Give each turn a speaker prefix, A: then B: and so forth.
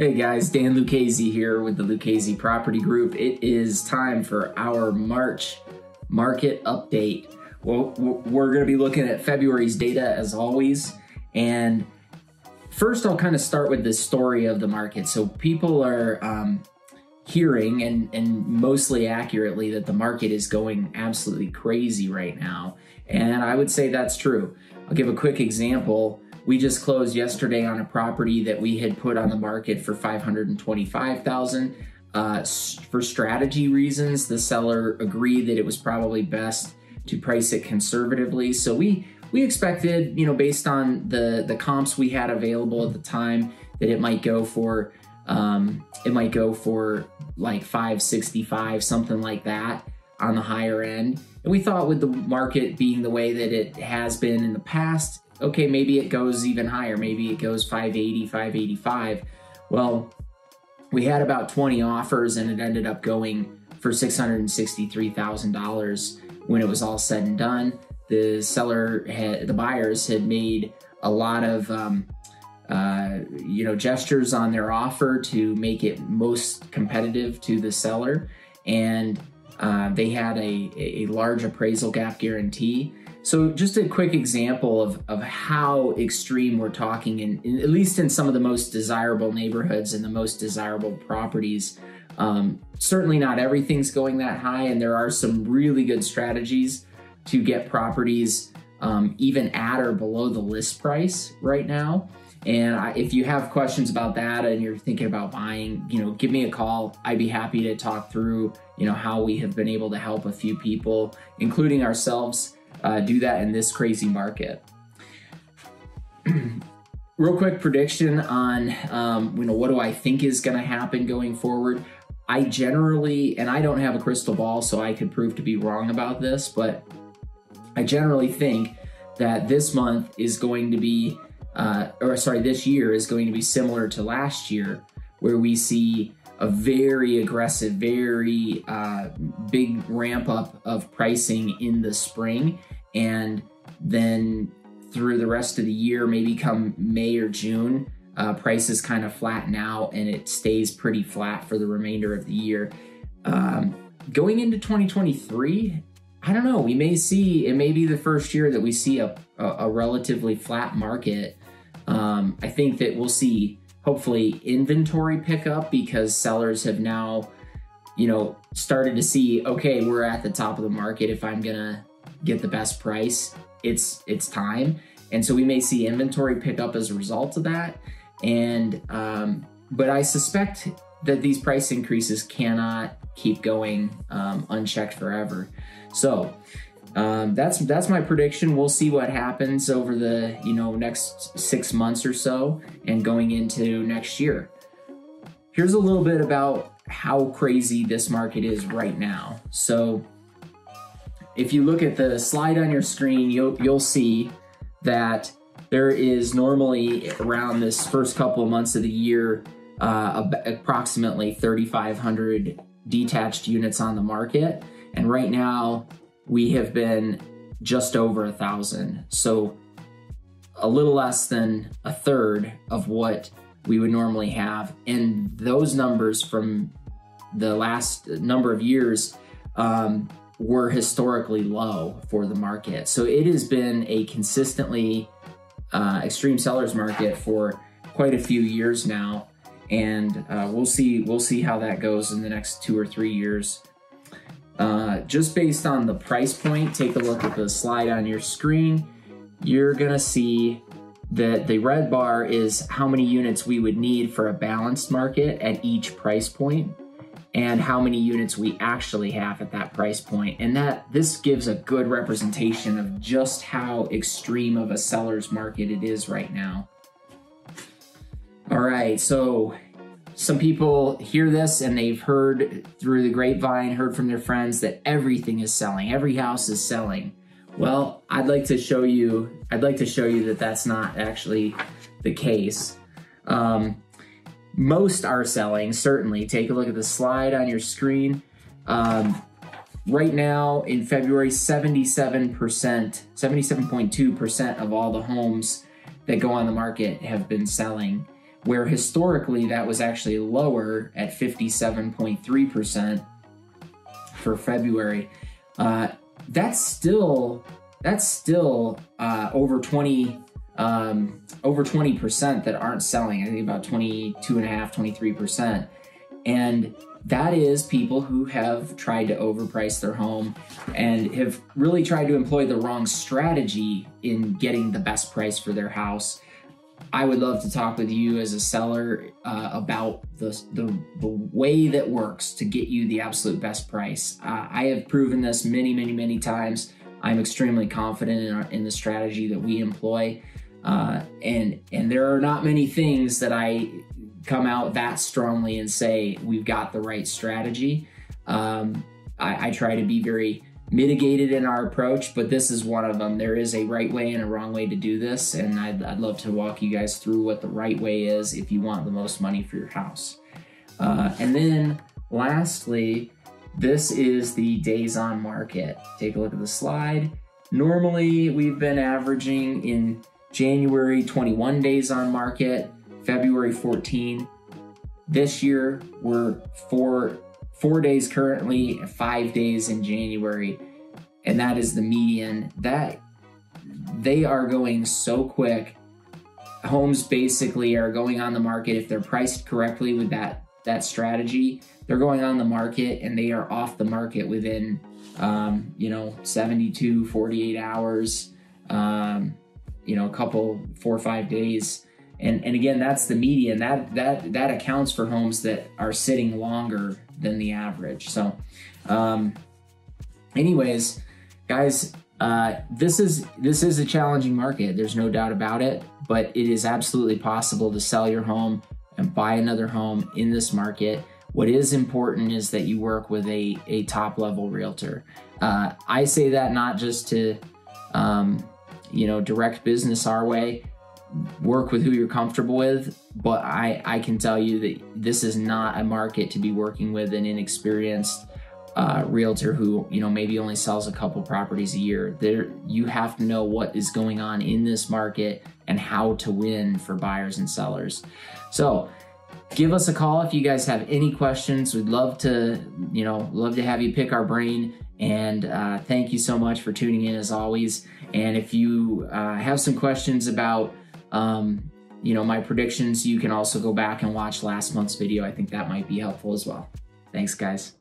A: Hey guys, Dan Lucchesi here with the Lucchesi Property Group. It is time for our March market update. Well, we're going to be looking at February's data as always. And first, I'll kind of start with the story of the market. So people are hearing, and mostly accurately, that the market is going absolutely crazy right now. And I would say that's true. I'll give a quick example. We just closed yesterday on a property that we had put on the market for $525,000. For strategy reasons, the seller agreed that it was probably best to price it conservatively. So we expected, based on the comps we had available at the time, that it might go for like 565, something like that on the higher end. And we thought, with the market being the way that it has been in the past, okay, maybe it goes even higher. Maybe it goes 580, 585. Well, we had about 20 offers and it ended up going for $663,000 when it was all said and done. The buyers had made a lot of, gestures on their offer to make it most competitive to the seller. And they had a large appraisal gap guarantee. So just a quick example of how extreme we're talking, at least in some of the most desirable neighborhoods and the most desirable properties. Certainly not everything's going that high, and there are some really good strategies to get properties even at or below the list price right now. And if you have questions about that and you're thinking about buying, give me a call. I'd be happy to talk through, how we have been able to help a few people, including ourselves, do that in this crazy market. Real quick prediction on, what do I think is going to happen going forward? I generally, and I don't have a crystal ball, so I could prove to be wrong about this, but I generally think that this month is going to be, this year is going to be similar to last year, where we see a very aggressive, very big ramp up of pricing in the spring. And then through the rest of the year, maybe come May or June, prices kind of flatten out and it stays pretty flat for the remainder of the year. Going into 2023, I don't know, it may be the first year that we see a relatively flat market. I think that we'll see hopefully inventory pick up because sellers have now, started to see, okay, we're at the top of the market. If I'm gonna get the best price, it's time. And so we may see inventory pick up as a result of that. And but I suspect that these price increases cannot keep going unchecked forever. So that's my prediction. We'll see what happens over the next 6 months or so and going into next year. Here's a little bit about how crazy this market is right now. So if you look at the slide on your screen, you'll see that there is normally around this first couple of months of the year approximately 3,500 detached units on the market, and right now we have been just over 1,000. So a little less than a third of what we would normally have. And those numbers from the last number of years were historically low for the market. So it has been a consistently extreme seller's market for quite a few years now. And we'll see how that goes in the next 2 or 3 years. Just based on the price point, take a look at the slide on your screen. You're gonna see that the red bar is how many units we would need for a balanced market at each price point, and how many units we actually have at that price point. And this gives a good representation of just how extreme of a seller's market it is right now. All right, so some people hear this and they've heard through the grapevine, heard from their friends that everything is selling, every house is selling. Well, I'd like to show you that that's not actually the case. Most are selling, certainly. Take a look at the slide on your screen. Right now in February, 77.2% of all the homes that go on the market have been selling. where historically that was actually lower at 57.3% for February. That's still over 20% that aren't selling. I think about 22.5%, 23%. And that is people who have tried to overprice their home and have really tried to employ the wrong strategy in getting the best price for their house. I would love to talk with you as a seller about the way that works to get you the absolute best price. I have proven this many times. I'm extremely confident in the strategy that we employ. And there are not many things that I come out that strongly and say we've got the right strategy. I try to be very mitigated in our approach, but this is one of them. There is a right way and a wrong way to do this, and I'd love to walk you guys through what the right way is if you want the most money for your house. And then lastly, this is the days on market. Take a look at the slide. Normally, we've been averaging in January 21 days on market, February 14. This year, we're four days currently, 5 days in January, and that is the median. That they are going so quick. Homes basically are going on the market if they're priced correctly with that strategy. They're going on the market and they are off the market within 72, 48 hours, a couple 4 or 5 days. And again, that's the median. That accounts for homes that are sitting longer than the average. So anyways, guys, this is a challenging market. There's no doubt about it, but it is absolutely possible to sell your home and buy another home in this market. What is important is that you work with a top level realtor. I say that not just to direct business our way. Work with who you're comfortable with, but I can tell you that this is not a market to be working with an inexperienced realtor who maybe only sells a couple properties a year. You have to know what is going on in this market and how to win for buyers and sellers. So give us a call if you guys have any questions. We'd love to have you pick our brain. And thank you so much for tuning in as always. And if you have some questions about my predictions, you can also go back and watch last month's video. I think that might be helpful as well. Thanks, guys.